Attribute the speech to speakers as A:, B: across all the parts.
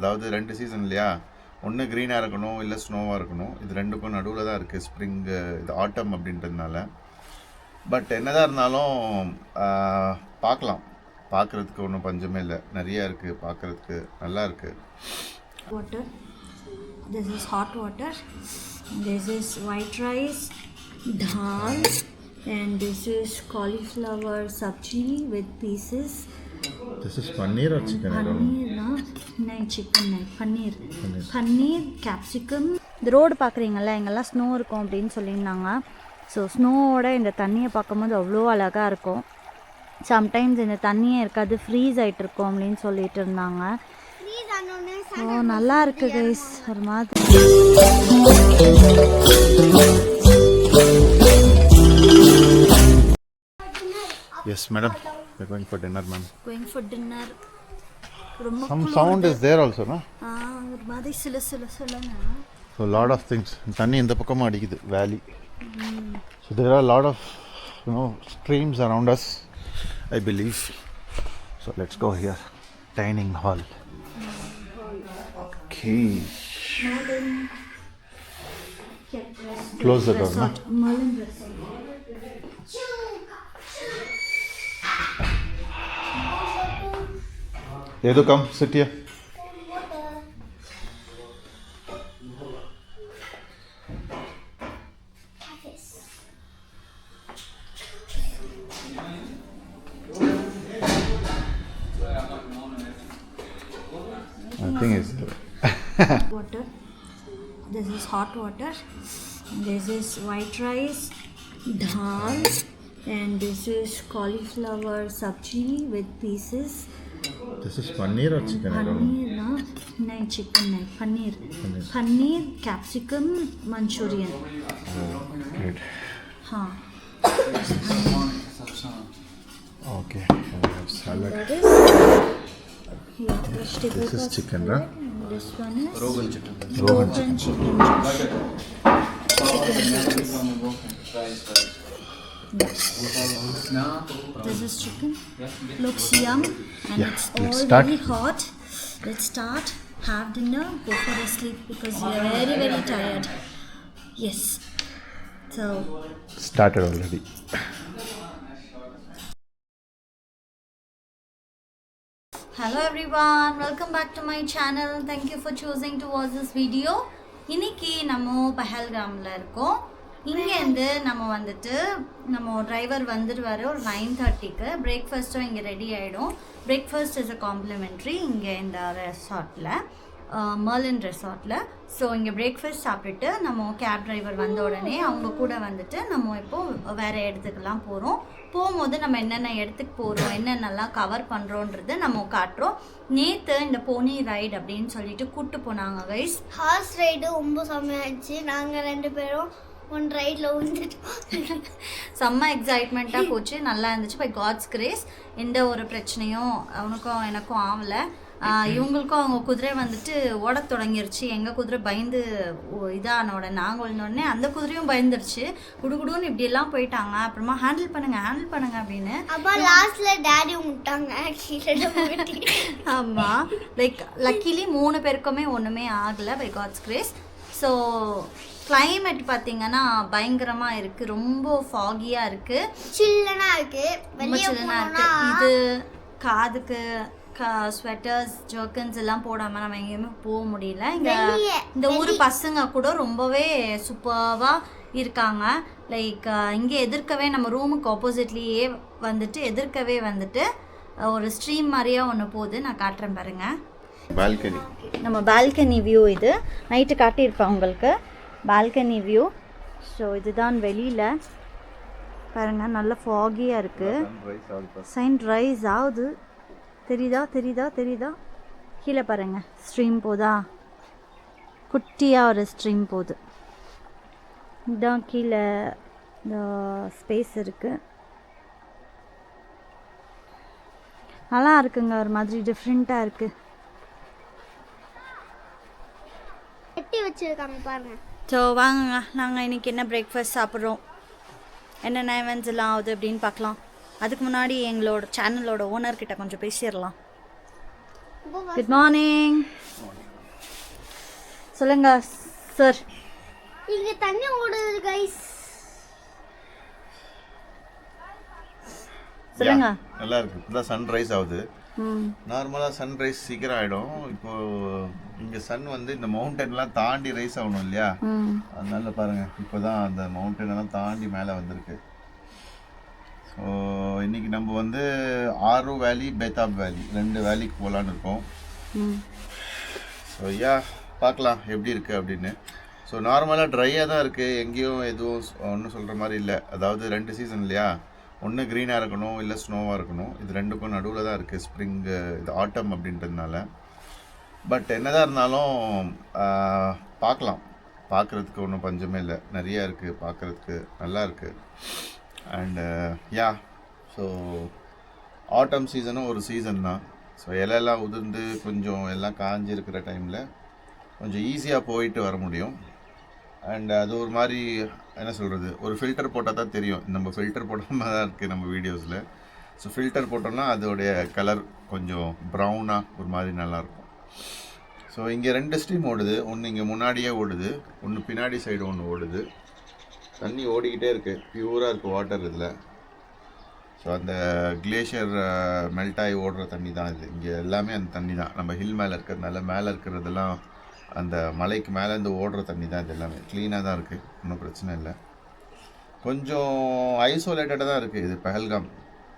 A: அதாவது 2 சீசன் இல்லையா, ஒன்று க்ரீனாக இருக்கணும் இல்லை ஸ்னோவாக இருக்கணும். இது ரெண்டுக்கும் நடுவில் தான் இருக்குது ஸ்ப்ரிங்கு, இது ஆட்டம் அப்படின்றதுனால. பட் என்னதான் இருந்தாலும் பார்க்கலாம், பார்க்குறதுக்கு ஒன்றும் பஞ்சமே இல்லை, நிறையா இருக்குது பார்க்குறதுக்கு, நல்லா இருக்குது.
B: Water. This is hot water. This is white rice, dal, and this is cauliflower sabji with pieces.
A: This is paneer or chicken?
B: Paneer, no, chicken, paneer. Paneer, capsicum. இந்த ரோடு பார்க்குறீங்களா, எங்கெல்லாம் ஸ்னோ இருக்கும் அப்படின்னு சொல்லியிருந்தாங்க. ஸோ ஸ்னோவோட இந்த தண்ணியை பார்க்கும்போது அவ்வளோ அழகாக இருக்கும். சம்டைம்ஸ் இந்த தண்ணியே இருக்காது, ஃப்ரீஸ் ஆகிட்டு இருக்கும் அப்படின்னு சொல்லிட்டு இருந்தாங்க. ஓ நல்லா இருக்கு கைஸ், ஒரு மாதிரி.
A: Yes, madam. We're going for dinner, ma'am.
B: Going for dinner.
A: Some sound is there also, no?
B: ஒரு மாதிரி சில
A: So lot of things. தண்ணி இந்த பக்கமா அடிக்குது, valley. So there are a lot of, streams around us, I believe. So let's go here. Dining hall. Okay. Close the door, no?
B: Merlin Resort.
A: Yedu, come, sit here. Nothing is
B: Water. This is hot water. This is white rice, dal, and this is cauliflower sabji with pieces.
A: This is paneer or chicken?
B: Paneer, no, chicken, paneer. Paneer, capsicum, Manchurian.
A: Great.
B: Huh.
A: Okay. Salad.
B: That is vegetable.
A: This is chicken, right?
B: This one is
C: Rogan chicken.
B: Rogan chicken. This is chicken. Looks yum, and
A: Yeah,
B: it's
A: let's
B: all
A: start.
B: very hot. Let's start. Have dinner. Go for a sleep because we are very, very tired. Yes. So
A: Started already.
B: hello everyone, welcome back to my channel. Thank you for choosing to watch this video. இன்னைக்கு நம்ம பஹல்காம்ல இருக்கோம். இங்கேருந்து நம்ம driver வந்துடுவார் ஒரு 9:30க்கு. பிரேக்ஃபாஸ்ட்டும் இங்கே ready ஆகிடும். Breakfast is a complimentary இங்கே இந்த ரெசார்ட்டில், மர்லின் ரெசார்ட்டில். ஸோ இங்கே பிரேக்ஃபாஸ்ட் சாப்பிட்டுட்டு நம்ம கேப் டிரைவர் வந்த உடனே அவங்க கூட நம்ம இப்போது வேறு இடத்துக்கெல்லாம் போகிறோம். போகும்போது நம்ம என்னென்ன இடத்துக்கு போகிறோம், என்னென்னலாம் கவர் பண்ணுறோன்றது நம்ம காட்டுறோம். நேற்று இந்த போனி ரைடு அப்படின்னு சொல்லிட்டு கூப்பிட்டு போனாங்க கைஸ்.
D: ஹார்ஸ் ரைடு ரொம்ப செம்மையாச்சு. நாங்கள் 2 பேரும் ஒன் ரைடில் வந்துட்டோம்.
B: செம்ம எக்ஸைட்மெண்ட்டாக போச்சு, நல்லா இருந்துச்சு. பை காட்ஸ் கிரேஸ் எந்த ஒரு பிரச்சனையும் அவனுக்கும் எனக்கும் ஆகலை. இவங்களுக்கும் அவங்க குதிரை ஓட தொடங்கிருச்சு. எங்கள் குதிரை பயந்து இதான உடனே நாங்கள் விழுந்தோடனே அந்த குதிரையும் பயந்துருச்சு. குடுகுடுன்னு இப்படியெல்லாம் போயிட்டாங்க. அப்புறமா ஹேண்டில் பண்ணுங்க அப்படின்னு.
D: அப்போ லாஸ்ட்டில் டேடி விட்டாங்க கீழே.
B: ஆமாம், லைக் லக்கிலி 3 பேருக்குமே ஒன்றுமே ஆகலை by God's grace. So climate பார்த்தீங்கன்னா பயங்கரமாக இருக்குது, ரொம்ப ஃபாகியாக இருக்குது,
D: சில்லனாக இருக்குது,
B: ரொம்ப சில்லனாக இருக்குது. இது காதுக்கு ஸ்வெட்டர்ஸ் ஜர்க்கன்ஸ் எல்லாம் போடாமல் நம்ம எங்கேயுமே போக முடியல. இந்த ஊர் பசங்க கூட ரொம்பவே சூப்பராக இருக்காங்க. லைக் இங்கே எதிர்க்கவே நம்ம ரூமுக்கு ஆப்போசிட்லேயே எதிர்க்கவே ஒரு ஸ்ட்ரீம் மாதிரியாக ஒன்று போகுது. நான் காட்டுறேன் பாருங்கள்.
A: பால்கனி,
B: நம்ம பால்கனி வியூ இது. நைட்டு காட்டியிருப்பேன் உங்களுக்கு பால்கனி வியூ. ஸோ இதுதான் வெளியில் பாருங்கள், நல்ல ஃபாகியாக இருக்குது. சைன் ரைஸ் ஆகுது, தெரியுதா? கீழே பாருங்கள், ஸ்ட்ரீம் போதா, குட்டியாக ஒரு ஸ்ட்ரீம் போகுது. இதான் கீழே இந்த ஸ்பேஸ் இருக்குது. நல்லா இருக்குங்க, ஒரு மாதிரி டிஃப்ரெண்ட்டாக இருக்குது.
D: கட்டி வச்சுருக்காங்க பாருங்க.
B: ஸோ வாங்க, நாங்கள் இன்றைக்கி என்ன பிரேக்ஃபாஸ்ட் சாப்பிட்றோம், என்னென்ன events எல்லாம் ஆகுது அப்படின்னு பார்க்கலாம். அதுக்கு முன்னாடி எங்களோட சேனலோட ஓனர்கிட்ட கொஞ்சம் பேசிடலாம். Good morning. சொல்லுங்க சார்.
D: இங்க தண்ணி ஓடுது கைஸ்.
B: சொல்லுங்க.
A: நல்லா இருக்கு. இப்போதான் சன்ரைஸ் ஆகுது.
B: ம்
A: நார்மலாக சன்ரைஸ் சீக்கிரம் ஆகிடும். இப்போ இங்கே சன் வந்து இந்த மவுண்டன்லாம் தாண்டி ரைஸ் ஆகணும் இல்லையா,
B: ம்
A: அதனால பாருங்கள் இப்போ தான் அந்த மவுண்டனெல்லாம் தாண்டி மேலே வந்திருக்கு. ஸோ இன்றைக்கி நம்ம வந்து ஆரு வேலி பேத்தாப் வேலி 2 வேலிக்கு போகலான்னு இருக்கோம்.
B: ம்
A: ஸோ பார்க்கலாம் எப்படி இருக்குது அப்படின்னு. ஸோ நார்மலாக ட்ரையாக தான் இருக்குது, எங்கேயும் எதுவும் ஒன்றும் சொல்கிற மாதிரி இல்லை. அதாவது 2 சீசன் இல்லையா, ஒன்று க்ரீனாக இருக்கணும் இல்லை ஸ்னோவாக இருக்கணும். இது ரெண்டுக்கும் நடுவில் தான் இருக்குது ஸ்ப்ரிங், இது ஆட்டம் அப்படின்றதுனால. பட் என்னதான் இருந்தாலும் பார்க்கலாம், பார்க்குறதுக்கு ஒன்றும் பஞ்சமே இல்லை, நிறையா இருக்குது பார்க்குறதுக்கு, நல்லா இருக்குது. அண்டு ஸோ ஆட்டம் சீசனும் ஒரு சீசன் தான். ஸோ இலையெல்லாம் உதிர்ந்து கொஞ்சம் எல்லாம் காஞ்சி இருக்கிற டைமில் கொஞ்சம் ஈஸியாக போயிட்டு வர முடியும். அண்ட் அது ஒரு மாதிரி என்ன சொல்கிறது, ஒரு ஃபில்டர் போட்டால் தான் தெரியும். நம்ம ஃபில்டர் போடாமல் தான் இருக்குது நம்ம வீடியோஸில். ஸோ ஃபில்டர் போட்டோம்னா அதோடைய கலர் கொஞ்சம் ப்ரௌனாக ஒரு மாதிரி நல்லாயிருக்கும். ஸோ இங்கே 2 ஸ்ட்ரீம் ஓடுது, ஒன்று இங்கே முன்னாடியே ஓடுது, ஒன்று பின்னாடி சைடு ஒன்று ஓடுது. தண்ணி ஓடிக்கிட்டே இருக்குது, பியூராக இருக்குது வாட்டர் இதில். ஸோ அந்த கிளேஷியர் மெல்ட் ஆகி ஓடுற தண்ணி தான் இது. இங்கே எல்லாமே அந்த தண்ணி தான். நம்ம ஹில் மேலே இருக்கிறதுனால மேலே இருக்கிறதெல்லாம் அந்த மலைக்கு மேலேருந்து ஓடுற தண்ணி தான். இது எல்லாமே க்ளீனாக தான் இருக்குது, ஒன்றும் பிரச்சனை இல்லை. கொஞ்சம் ஐசோலேட்டடாக தான் இருக்குது இது பஹல்காம்.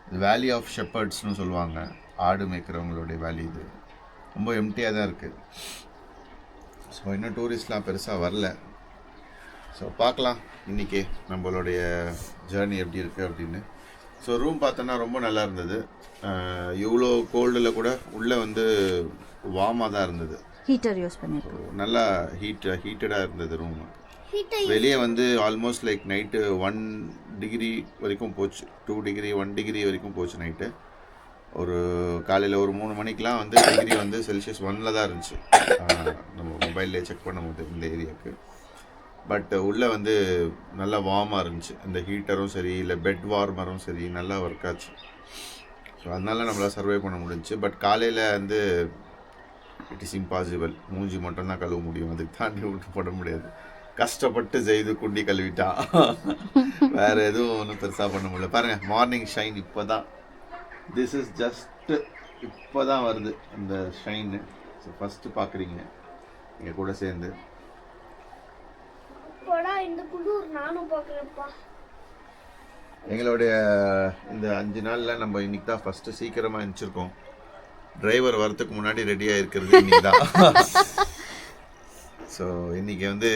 A: இது வேலி ஆஃப் ஷெப்பர்ட்ஸ்னு சொல்லுவாங்க, ஆடு மேய்க்கிறவங்களுடைய வேலி. இது ரொம்ப எம்டியாக தான் இருக்குது. ஸோ இன்னும் டூரிஸ்ட்லாம் பெருசாக வரல. ஸோ பார்க்கலாம் இன்றைக்கி நம்மளுடைய ஜேர்னி எப்படி இருக்குது அப்படின்னு. ஸோ ரூம் பார்த்தோன்னா ரொம்ப நல்லா இருந்தது. இவ்வளோ கோல்டில் கூட உள்ளே வந்து வார்மாக தான் இருந்தது.
B: ஹீட்டர் யூஸ் பண்ணிருக்கோம்.
A: நல்லா ஹீட்டடாக இருந்தது ரூம். வெளியே வந்து ஆல்மோஸ்ட் லைக் நைட்டு 1 டிகிரி வரைக்கும் போச்சு, 2 டிகிரி 1 டிகிரி வரைக்கும் போச்சு நைட்டு. ஒரு காலையில் ஒரு 3 மணிக்கெலாம் வந்து டிகிரி வந்து செல்சியஸ் 1 தான் இருந்துச்சு நம்ம மொபைல்லே செக் பண்ணும்போது இந்த ஏரியாவுக்கு. பட் உள்ளே வந்து நல்லா வார்மாக இருந்துச்சு. இந்த ஹீட்டரும் சரி இல்லை பெட் வார்மரும் சரி நல்லா ஒர்க் ஆச்சு. ஸோ அதனால நம்மளால் சர்வை பண்ண முடிஞ்சிச்சு. பட் காலையில் வந்து இட் இஸ் இம்பாசிபிள், மூஞ்சி மட்டும்தான் கழுவ முடியும், அதுக்கு தாண்டி விட்டு போட முடியாது. கஷ்டப்பட்டு செய்து குண்டி கழுவிட்டான், வேறு எதுவும் ஒன்றும் பெருசாக பண்ண முடியல. பாருங்கள் மார்னிங் ஷைன் இப்போ தான், திஸ் இஸ் ஜஸ்ட்டு இப்போ தான் வருது இந்த ஷைனு. ஸோ ஃபஸ்ட்டு பார்க்குறீங்க எங்கள் கூட சேர்ந்து.
D: இந்த குளிர் நானும் பார்க்குறேன்ப்பா.
A: எங்களுடைய இந்த 5 நாளில் நம்ம இன்றைக்கி தான் ஃபஸ்ட்டு சீக்கிரமாக எழுந்திரிச்சிருக்கோம். டிரைவர் வரத்துக்கு முன்னாடி ரெடியாக இருக்கிறது இன்றைக்கி தான். ஸோ இன்றைக்கி வந்து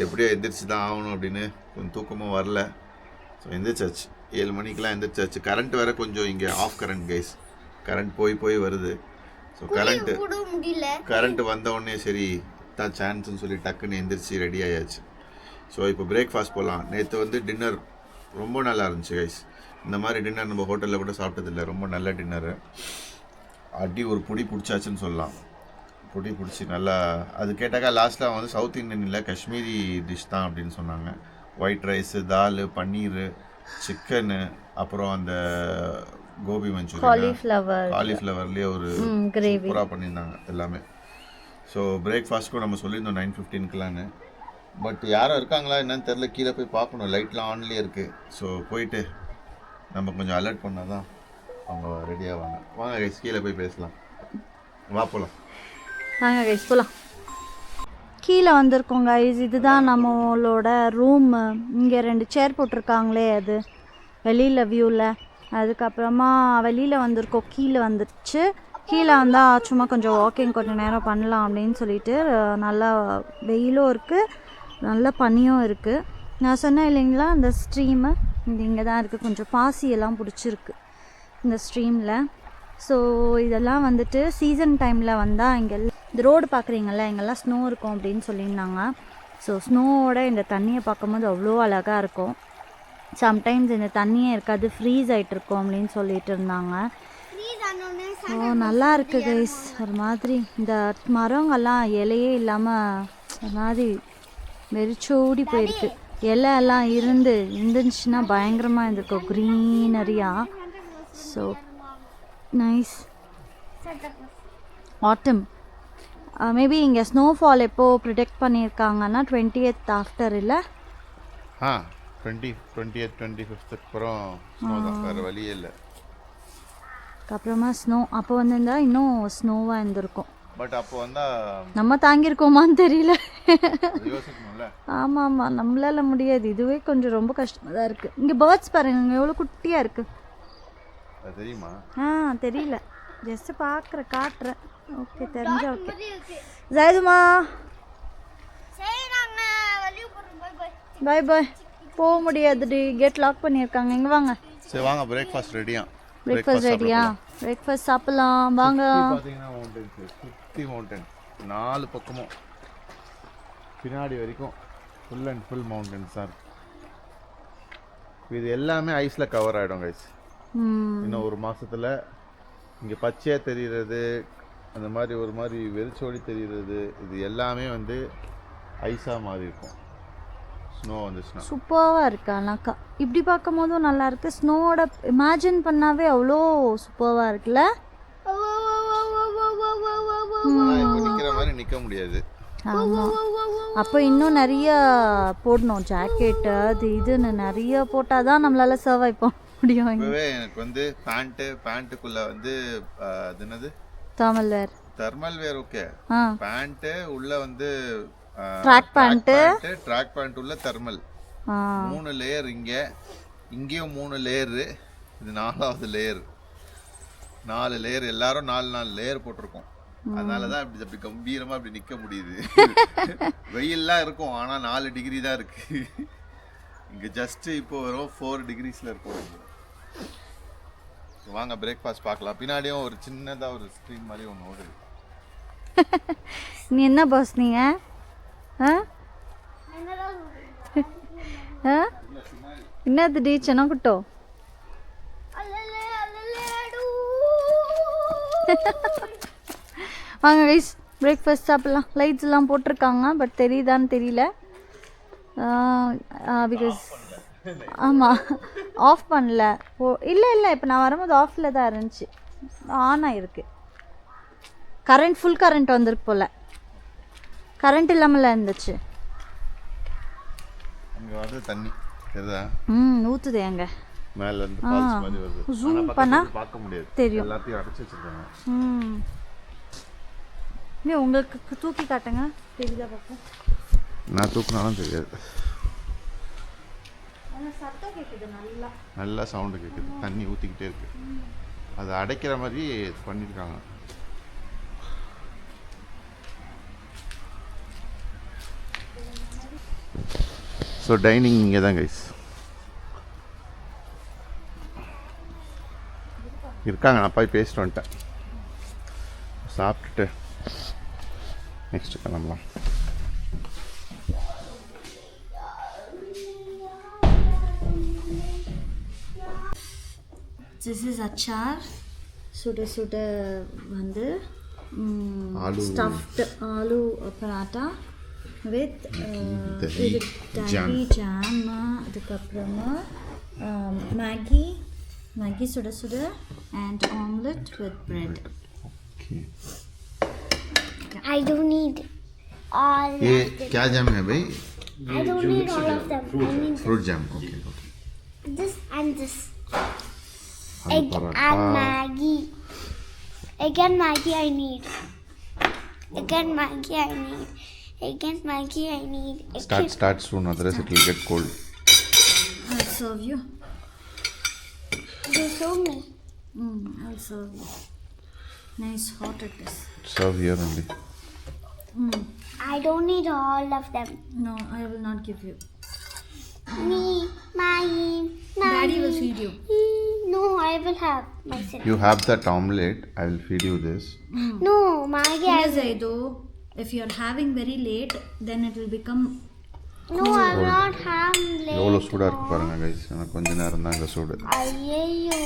A: எப்படியோ எந்திரிச்சு தான் ஆகணும் அப்படின்னு கொஞ்சம் தூக்கமும் வரல. ஸோ எந்திரிச்சாச்சு, 7 மணிக்கெலாம் எந்திரிச்சாச்சு. கரண்ட் வேறு கொஞ்சம் இங்கே ஆஃப் கரண்ட் கைஸ், கரண்ட் போய் வருது. ஸோ கரண்ட் வந்தவுடனே சரி தான் சான்ஸ்ன்னு சொல்லி டக்குன்னு எந்திரிச்சு ரெடி ஆயாச்சு. ஸோ இப்போ பிரேக்ஃபாஸ்ட் போகலாம். நேற்று வந்து டின்னர் ரொம்ப நல்லா இருந்துச்சு கைஸ். இந்த மாதிரி டின்னர் நம்ம ஹோட்டலில் கூட சாப்பிட்டதில்லை, ரொம்ப நல்ல டின்னரு. அடி ஒரு பொடி பிடிச்சாச்சுன்னு சொல்லலாம். பொடி பிடிச்சி நல்லா, அது கேட்டாக்கா லாஸ்ட்டில் வந்து சவுத் இண்டியன் இல்லை காஷ்மீரி டிஷ் தான் அப்படின்னு சொன்னாங்க. ஒயிட் ரைஸு, தால், பன்னீர், சிக்கனு, அப்புறம் அந்த கோபி மஞ்சூரியன், காலிஃப்ளவர்லேயே ஒரு சூப்பராக பண்ணியிருந்தாங்க எல்லாமே. ஸோ பிரேக்ஃபாஸ்ட்க்கும் நம்ம சொல்லியிருந்தோம் 9:15க்குலான்னு. பட் யாரும் இருக்காங்களா என்னன்னு தெரில, கீழே போய் பார்க்கணும், லைட்லாம் ஆன்லேயே இருக்குது. ஸோ போயிட்டு நம்ம கொஞ்சம் அலர்ட் பண்ணால் தான் அவங்க ரெடியாக வாங்க கைஸ், கீழே போய் பேசலாம், வா போகலாம்.
B: வாங்க கைஸ் போகலாம். கீழே வந்திருக்கோம் கைஸ், இதுதான் நம்மளோட ரூமு. இங்கே 2 சேர் போட்டிருக்காங்களே அது வெளியில் வியூவில். அதுக்கப்புறமா வெளியில் வந்திருக்கோம், கீழே வந்துடுச்சு. கீழே வந்தால் சும்மா கொஞ்சம் வாக்கிங் கொஞ்சம் நேரம் பண்ணலாம் அப்படின்னு சொல்லிட்டு, நல்லா வெயிலும் இருக்குது, நல்ல பனியும் இருக்குது. நான் சொன்னேன் இல்லைங்களா அந்த ஸ்ட்ரீமு இது இங்கே தான் இருக்குது, கொஞ்சம் பாசியெல்லாம் பிடிச்சிருக்கு இந்த ஸ்ட்ரீமில். ஸோ இதெல்லாம் வந்துட்டு சீசன் டைமில் வந்தால் இங்கே இந்த ரோடு பார்க்குறீங்கள, இங்கெல்லாம் ஸ்னோ இருக்கும் அப்படின்னு சொல்லியிருந்தாங்க. ஸோ ஸ்னோவோட இந்த தண்ணியை பார்க்கும்போது அவ்வளோ அழகாக இருக்கும். சம்டைம்ஸ் இந்த தண்ணியே இருக்காது, ஃப்ரீஸ் ஆகிட்டு இருக்கும் அப்படின்னு சொல்லிட்டு இருந்தாங்க. ஸோ நல்லா இருக்குது கைஸ். ஒரு மாதிரி இந்த மரங்கள்லாம் இலையே இல்லாமல் ஒரு மாதிரி வெறிச்சோடி போயிருக்கு. இலை எல்லாம் இருந்துச்சுன்னா பயங்கரமாக இருந்திருக்கும் க்ரீனரியாக. So nice. ஆட்டம் மேபி இங்கே ஸ்னோஃபால் எப்போது ப்ரிடிக்ட் பண்ணியிருக்காங்கன்னா 20th ஆஃப்டர் இல்லை
A: 20th 25th அப்புறம் ஸ்னோ தான், வேறு வழியே இல்லை.
B: அப்புறமா ஸ்னோ அப்போ வந்திருந்தா இன்னும் ஸ்னோவாக இருந்திருக்கும்.
A: பட் அப்போ வந்தால்
B: நம்ம தாங்கியிருக்கோமான்னு தெரியல.
A: யோசிக்கணும்ல.
B: ஆமாம் ஆமாம், நம்மளால முடியாது. இதுவே கொஞ்சம் ரொம்ப கஷ்டமாக தான் இருக்குது. இங்கே பேர்ட்ஸ் பாருங்க எவ்வளோ குட்டியாக இருக்குது.
A: அது தெரியுமா?
B: தெரியல, ஜஸ்ட் பார்க்குறேன், காட்டுறேன். ஓகே, தெரிஞ்சா ஓகே. ஜாயுதுமா
D: சரி நாங்க வெளிய போறோம். Bye bye.
B: Bye bye. போக முடியாதுடி, கேட் லாக் பண்ணியிருக்காங்க. இங்கே வாங்க.
A: சரி வாங்க, பிரேக்ஃபாஸ்ட் ரெடியா?
B: பிரேக்ஃபாஸ்ட் ரெடியா? பிரேக்ஃபாஸ்ட் சாப்பிடலாம் வாங்க.
A: பார்த்தீங்கன்னா மவுண்டன்ஸ், சுற்றி மவுண்டன், 4 பக்கமும் பின்னாடி வரைக்கும் ஃபுல் அண்ட் ஃபுல் மவுண்டன்ஸ் தான். இது எல்லாமே ஐஸில் கவர் ஆகிடும் கைஸ். இன்னும் ஒரு மாதத்தில் இங்கே பச்சையாக தெரிகிறது, அந்த மாதிரி ஒரு மாதிரி வெறிச்சோடி தெரிகிறது, இது எல்லாமே வந்து ஐஸாக மாறி இருக்கும் ஸ்னோ வந்துச்சுன்னா.
B: சூப்பராக இருக்கு. அண்ணாக்கா இப்படி பார்க்கும் போதும் நல்லா இருக்கு. ஸ்னோவோட இமேஜின் பண்ணாவே அவ்வளோ சூப்பராக இருக்குல்ல.
A: இப்போ நிற்கிற மாதிரி நிற்க முடியாது.
B: ஆமாம், அப்போ இன்னும் நிறைய போடணும், ஜாக்கெட்டு அது இதுன்னு நிறைய போட்டால் தான் நம்மளால சர்வை பண்ண முடியும்.
A: இப்போவே எனக்கு வந்து பேண்ட்டுக்குள்ளே வந்து அது என்னது தெர்மல் வேர் ஓகே, பேண்ட்டு உள்ள வந்து
B: ட்ராக்
A: பேண்ட் உள்ள தெர்மல், 3 லேயர். இங்கேயும் 3 லேயரு, இது 4வது லேயர். 4 லேயர், எல்லாரும் 4 லேயர் போட்டிருக்கோம். அதனால தான் அப்படி கம்பீரமாக அப்படி நிற்க முடியுது. வெயில்லாம் இருக்கும், ஆனால் 4 டிகிரி தான் இருக்கு. இங்கே ஜஸ்ட்டு இப்போ வரும் 4 டிகிரிஸில் இருக்கும். வாங்க பிரேக்ஃபாஸ்ட் பார்க்கலாம். பின்னாடியும் ஒரு சின்னதாக ஒரு ஸ்க்ரீன் மாதிரி ஒன்று ஓடுது.
B: நீ என்ன பாஸ் நீங்க? என்னது ಚೆನ್ನಾಗಿಟ್ಟು வாங்க கைஸ், பிரேக்ஃபாஸ்ட் சாப்பிட்லாம். லைட்ஸ் எல்லாம் போட்டிருக்காங்க, பட் தெரியுதான்னு தெரியல. பிகாஸ் ஆமாம், ஆஃப் பண்ணல. இல்லை இப்போ நான் வரும்போது ஆஃபில் தான் இருந்துச்சு, ஆன் ஆகிருக்கு. ஃபுல் கரண்ட் வந்திருக்கு போல், கரண்ட் இல்லாமல் இருந்துச்சு.
A: தண்ணி
B: ஊற்றுது எங்க
A: மேல இருந்து ஃபால்ஸ் மாதிரி வருது.
B: ஜூம் பண்ணா
A: பார்க்க முடியாது,
B: தெரியும்.
A: எல்லாத்தையும் அடைச்சு வச்சிருக்காங்க.
B: நீ உங்களுக்கு தூக்கி காட்டுங்க, தெரியுதா பார்ப்போம்.
A: நான் தூக்குனாலும் தெரியாது.
B: சத்தம் கேட்குது,
A: நல்லா சவுண்டு கேட்குது. தண்ணி ஊற்றிக்கிட்டே இருக்கு, அதை அடைக்கிற மாதிரி பண்ணியிருக்காங்க. ஸோ டைனிங் இங்கே தான் கைஸ் இருக்காங்க. நான் போய் பேசிட்டு வந்துட்டேன். சாப்பிட்டுட்டு நெக்ஸ்ட் கிளம்பலாம்.
B: This is achar. சுட வந்து stuffed aloo paratha with dahi jam. அதுக்கப்புறமா மேகி சுட and omelette with bread.
A: Okay.
D: I don't need all
A: ये
D: of them.
A: क्या जैम है भाई?
D: I don't need all of them. I need
A: fruit jam. Okay
D: this and this.
A: आलू
D: Egg
A: paratha.
D: and Maggie. Egg and Maggie I need. Egg and Maggie I need. Egg and Maggie I need.
A: Start soon, otherwise it will get cold.
B: I'll serve you.
D: You show me.
B: I'll serve you. Nice hot it is.
A: Serve here only.
D: I don't need all of them.
B: No, I will not give you.
D: Me, mine.
B: Daddy will feed you.
D: No, I will have myself.
A: You have that omelette. I will feed you this.
D: No, Maggie.
B: Yes, Aido. If you are having very late, then it will become.
D: No, I will not have late.
A: எவ்வளோ சூடாக இருக்குது பாருங்கள் guys. எனக்கு கொஞ்ச நேரம் தான் அங்கே சூடு.
D: ஐயோ